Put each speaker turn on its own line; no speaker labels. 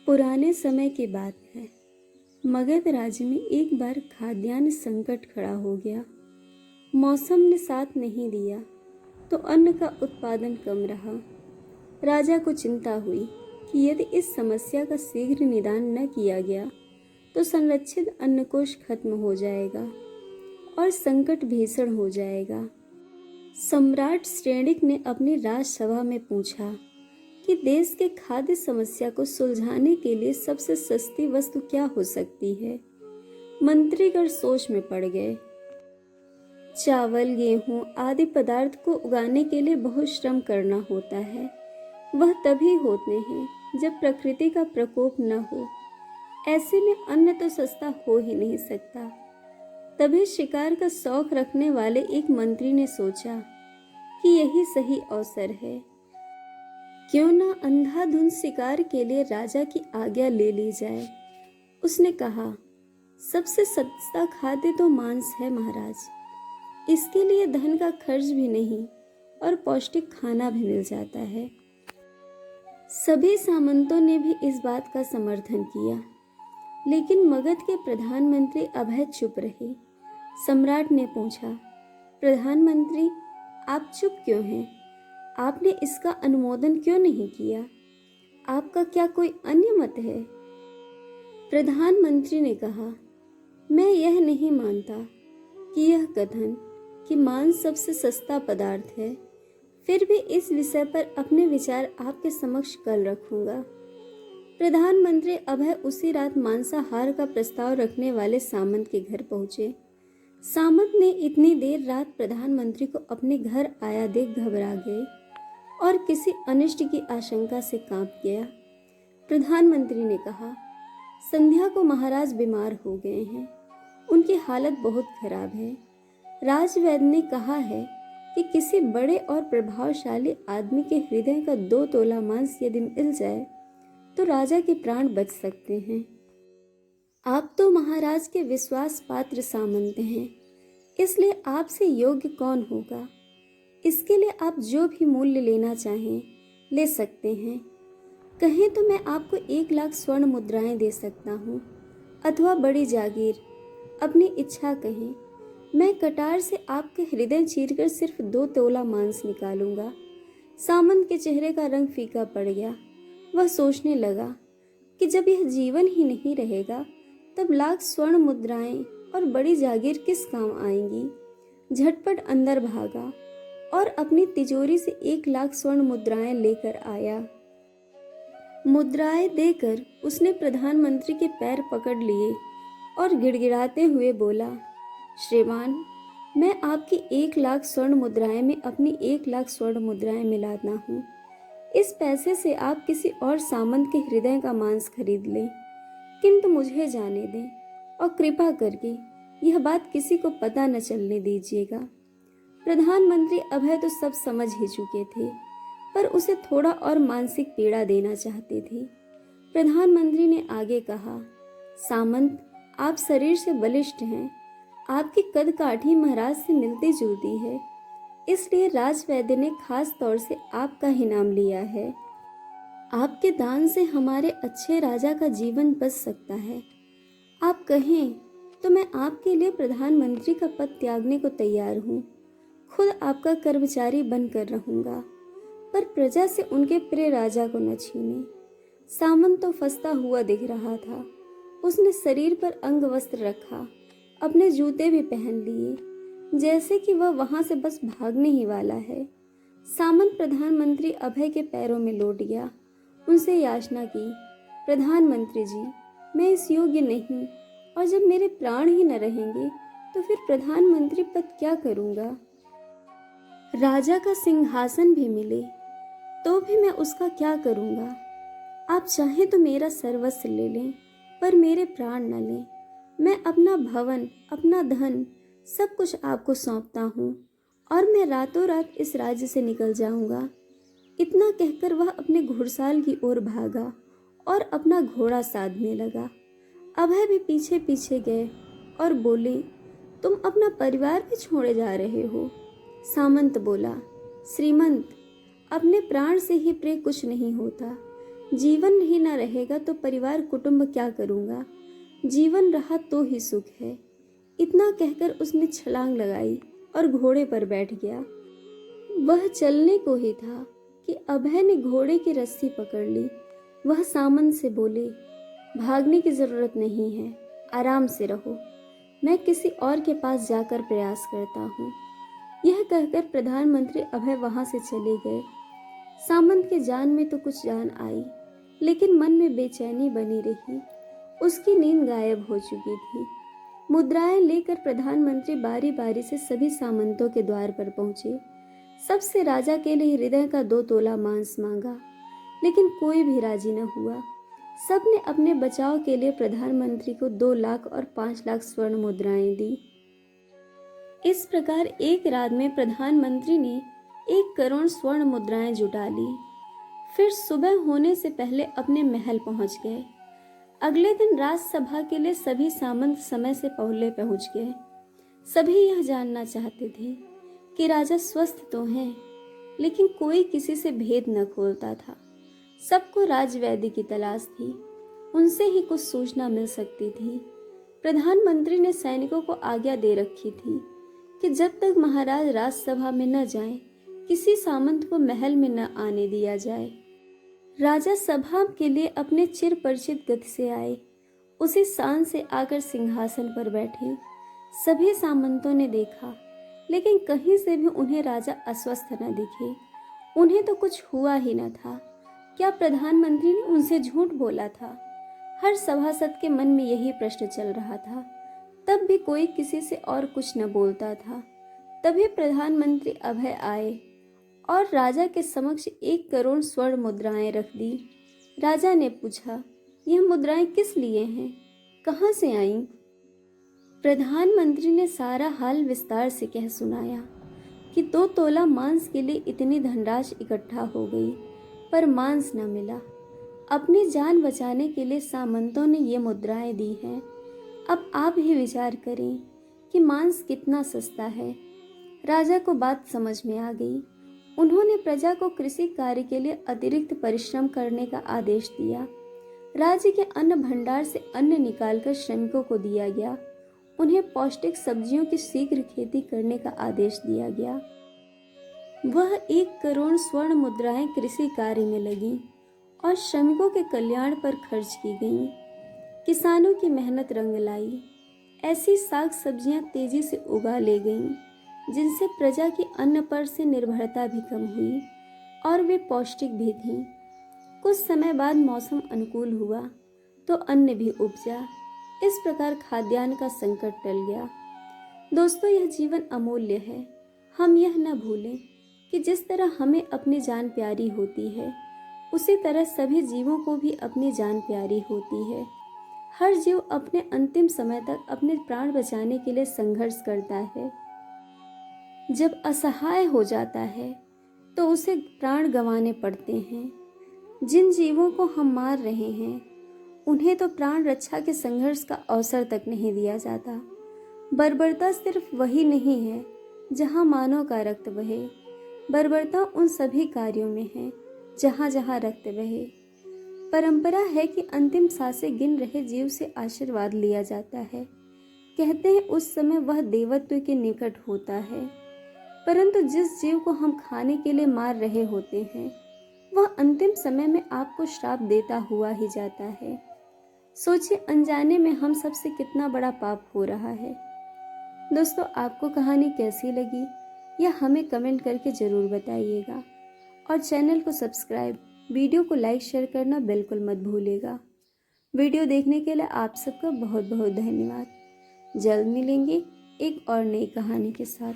पुराने समय की बात है। मगध राज्य में एक बार खाद्यान्न संकट खड़ा हो गया। मौसम ने साथ नहीं दिया तो अन्न का उत्पादन कम रहा। राजा को चिंता हुई कि यदि इस समस्या का शीघ्र निदान न किया गया तो संरक्षित अन्नकोश खत्म हो जाएगा और संकट भीषण हो जाएगा। सम्राट श्रेणिक ने अपनी राजसभा में पूछा कि देश के खाद्य समस्या को सुलझाने के लिए सबसे सस्ती वस्तु क्या हो सकती है। मंत्रीगण सोच में पड़ गए। चावल, गेहूं आदि पदार्थ को उगाने के लिए बहुत श्रम करना होता है। वह तभी होते हैं जब प्रकृति का प्रकोप न हो। ऐसे में अन्न तो सस्ता हो ही नहीं सकता। तभी शिकार का शौक रखने वाले एक मंत्री ने सोचा कि यही सही अवसर है। क्यों ना अंधाधुंध शिकार के लिए राजा की आज्ञा ले ली जाए। उसने कहा, सबसे सस्ता खाद्य तो मांस है महाराज। इसके लिए धन का खर्च भी नहीं और पौष्टिक खाना भी मिल जाता है। सभी सामंतों ने भी इस बात का समर्थन किया, लेकिन मगध के प्रधानमंत्री अभय चुप रहे। सम्राट ने पूछा, प्रधानमंत्री आप चुप क्यों हैं? आपने इसका अनुमोदन क्यों नहीं किया? आपका क्या कोई अन्य मत है? प्रधानमंत्री ने कहा, मैं यह नहीं मानता कि यह कथन कि मांस सबसे सस्ता पदार्थ है। फिर भी इस विषय पर अपने विचार आपके समक्ष कल रखूंगा। प्रधानमंत्री अभय उसी रात मांसाहार का प्रस्ताव रखने वाले सामंत के घर पहुंचे। सामंत ने इतनी देर रात प्रधानमंत्री को अपने घर आया देख घबरा गए और किसी अनिष्ट की आशंका से कांप गया। प्रधानमंत्री ने कहा, संध्या को महाराज बीमार हो गए हैं। उनकी हालत बहुत खराब है। राजवैद्य ने कहा है कि किसी बड़े और प्रभावशाली आदमी के हृदय का 2 तोला मांस यदि मिल जाए तो राजा के प्राण बच सकते हैं। आप तो महाराज के विश्वास पात्र सामंत हैं, इसलिए आपसे योग्य कौन होगा। इसके लिए आप जो भी मूल्य लेना चाहें ले सकते हैं। कहें तो मैं आपको 1 लाख स्वर्ण मुद्राएं दे सकता हूँ, अथवा बड़ी जागीर। अपनी इच्छा कहें। मैं कटार से आपके हृदय चीरकर सिर्फ 2 तोला मांस निकालूंगा। सामंत के चेहरे का रंग फीका पड़ गया। वह सोचने लगा कि जब यह जीवन ही नहीं रहेगा तब लाख स्वर्ण मुद्राएं और बड़ी जागीर किस काम आएंगी। झटपट अंदर भागा और अपनी तिजोरी से 1 लाख स्वर्ण मुद्राएं लेकर आया। मुद्राएं देकर उसने प्रधानमंत्री के पैर पकड़ लिए और गिड़गिड़ाते हुए बोला, श्रीमान, मैं आपकी 1 लाख स्वर्ण मुद्राएं में अपनी 1 लाख स्वर्ण मुद्राएं मिलाता हूँ। इस पैसे से आप किसी और सामंत के हृदय का मांस खरीद लें, किंतु मुझे जाने दें और कृपा करके यह बात किसी को पता न चलने दीजिएगा। प्रधानमंत्री अभय तो सब समझ ही चुके थे, पर उसे थोड़ा और मानसिक पीड़ा देना चाहते थे। प्रधानमंत्री ने आगे कहा, सामंत, आप शरीर से बलिष्ठ हैं। आपकी कद काठी महाराज से मिलती जुलती है, इसलिए राजवैद्य ने खास तौर से आपका ही नाम लिया है। आपके दान से हमारे अच्छे राजा का जीवन बच सकता है। आप कहें तो मैं आपके लिए प्रधानमंत्री का पद त्यागने को तैयार हूँ। खुद आपका कर्मचारी बनकर रहूंगा, पर प्रजा से उनके प्रिय राजा को न छीने। सामंत तो फंसता हुआ दिख रहा था। उसने शरीर पर अंग वस्त्र रखा, अपने जूते भी पहन लिए, जैसे कि वह वहां से बस भागने ही वाला है। सामंत प्रधानमंत्री अभय के पैरों में लौट गया। उनसे याचना की, प्रधानमंत्री जी, मैं इस योग्य नहीं, और जब मेरे प्राण ही न रहेंगे तो फिर प्रधानमंत्री पद क्या करूंगा। राजा का सिंहासन भी मिले तो भी मैं उसका क्या करूंगा। आप चाहें तो मेरा सर्वस्व ले लें, पर मेरे प्राण न लें। मैं अपना भवन, अपना धन, सब कुछ आपको सौंपता हूँ और मैं रातों रात इस राज्य से निकल जाऊंगा। इतना कहकर वह अपने घुड़साल की ओर भागा और अपना घोड़ा साधने लगा। अभय भी पीछे पीछे गए और बोले, तुम अपना परिवार भी छोड़े जा रहे हो। सामंत बोला, श्रीमंत, अपने प्राण से ही प्रिय कुछ नहीं होता। जीवन ही न रहेगा तो परिवार कुटुंब क्या करूँगा, जीवन रहा तो ही सुख है। इतना कहकर उसने छलांग लगाई और घोड़े पर बैठ गया। वह चलने को ही था कि अभय ने घोड़े की रस्सी पकड़ ली। वह सामंत से बोले, भागने की जरूरत नहीं है, आराम से रहो, मैं किसी और के पास जाकर प्रयास करता हूँ। यह कहकर प्रधानमंत्री अभय वहां से चले गए। सामंत के जान में तो कुछ जान आई, लेकिन मन में बेचैनी बनी रही। उसकी नींद गायब हो चुकी थी। मुद्राएं लेकर प्रधानमंत्री बारी बारी से सभी सामंतों के द्वार पर पहुंचे। सबसे राजा के लिए हृदय का 2 तोला मांस मांगा, लेकिन कोई भी राजी न हुआ। सबने अपने बचाव के लिए प्रधानमंत्री को 2 लाख और 5 लाख स्वर्ण मुद्राएं दी। इस प्रकार एक रात में प्रधानमंत्री ने 1 करोड़ स्वर्ण मुद्राएं जुटा ली। फिर सुबह होने से पहले अपने महल पहुंच गए। अगले दिन राजसभा के लिए सभी सामंत समय से पहले पहुंच गए। सभी यह जानना चाहते थे कि राजा स्वस्थ तो हैं, लेकिन कोई किसी से भेद न खोलता था। सबको राजवैद्य की तलाश थी, उनसे ही कुछ सूचना मिल सकती थी। प्रधानमंत्री ने सैनिकों को आज्ञा दे रखी थी कि जब तक महाराज राजसभा में न जाएं, किसी सामंत को महल में न आने दिया जाए। राजा सभा के लिए अपने चिर परिचित गति से आए। उसी शान से आकर सिंहासन पर बैठे। सभी सामंतों ने देखा, लेकिन कहीं से भी उन्हें राजा अस्वस्थ न दिखे। उन्हें तो कुछ हुआ ही न था। क्या प्रधानमंत्री ने उनसे झूठ बोला था? हर सभासद के मन में यही प्रश्न चल रहा था। तब भी कोई किसी से और कुछ न बोलता था। तभी प्रधानमंत्री अभय आए और राजा के समक्ष 1 करोड़ स्वर्ण मुद्राएं रख दी। राजा ने पूछा, यह मुद्राएं किस लिए हैं, कहाँ से आईं? प्रधानमंत्री ने सारा हाल विस्तार से कह सुनाया कि 2 तोला मांस के लिए इतनी धनराशि इकट्ठा हो गई, पर मांस न मिला। अपनी जान बचाने के लिए सामंतों ने ये मुद्राएं दी हैं। अब आप ही विचार करें कि मांस कितना सस्ता है। राजा को बात समझ में आ गई। उन्होंने प्रजा को कृषि कार्य के लिए अतिरिक्त परिश्रम करने का आदेश दिया। राज्य के अन्न भंडार से अन्न निकालकर श्रमिकों को दिया गया। उन्हें पौष्टिक सब्जियों की शीघ्र खेती करने का आदेश दिया गया। वह 1 करोड़ स्वर्ण मुद्राएं कृषि कार्य में लगी और श्रमिकों के कल्याण पर खर्च की गईं। किसानों की मेहनत रंग लाई। ऐसी साग सब्जियां तेजी से उगा ले गईं, जिनसे प्रजा की अन्न पर से निर्भरता भी कम हुई और वे पौष्टिक भी थीं। कुछ समय बाद मौसम अनुकूल हुआ तो अन्न भी उपजा। इस प्रकार खाद्यान्न का संकट टल गया। दोस्तों, यह जीवन अमूल्य है। हम यह न भूलें कि जिस तरह हमें अपनी जान प्यारी होती है, उसी तरह सभी जीवों को भी अपनी जान प्यारी होती है। हर जीव अपने अंतिम समय तक अपने प्राण बचाने के लिए संघर्ष करता है। जब असहाय हो जाता है तो उसे प्राण गंवाने पड़ते हैं। जिन जीवों को हम मार रहे हैं, उन्हें तो प्राण रक्षा के संघर्ष का अवसर तक नहीं दिया जाता। बर्बरता सिर्फ वही नहीं है जहाँ मानव का रक्त बहे। बर्बरता उन सभी कार्यों में है जहाँ जहाँ रक्त बहे। परंपरा है कि अंतिम सांसें गिन रहे जीव से आशीर्वाद लिया जाता है। कहते हैं उस समय वह देवत्व के निकट होता है। परंतु जिस जीव को हम खाने के लिए मार रहे होते हैं, वह अंतिम समय में आपको श्राप देता हुआ ही जाता है। सोचिए, अनजाने में हम सबसे कितना बड़ा पाप हो रहा है। दोस्तों, आपको कहानी कैसी लगी यह हमें कमेंट करके ज़रूर बताइएगा और चैनल को सब्सक्राइब, वीडियो को लाइक शेयर करना बिल्कुल मत भूलिएगा। वीडियो देखने के लिए आप सबका बहुत बहुत धन्यवाद। जल्द मिलेंगे एक और नई कहानी के साथ।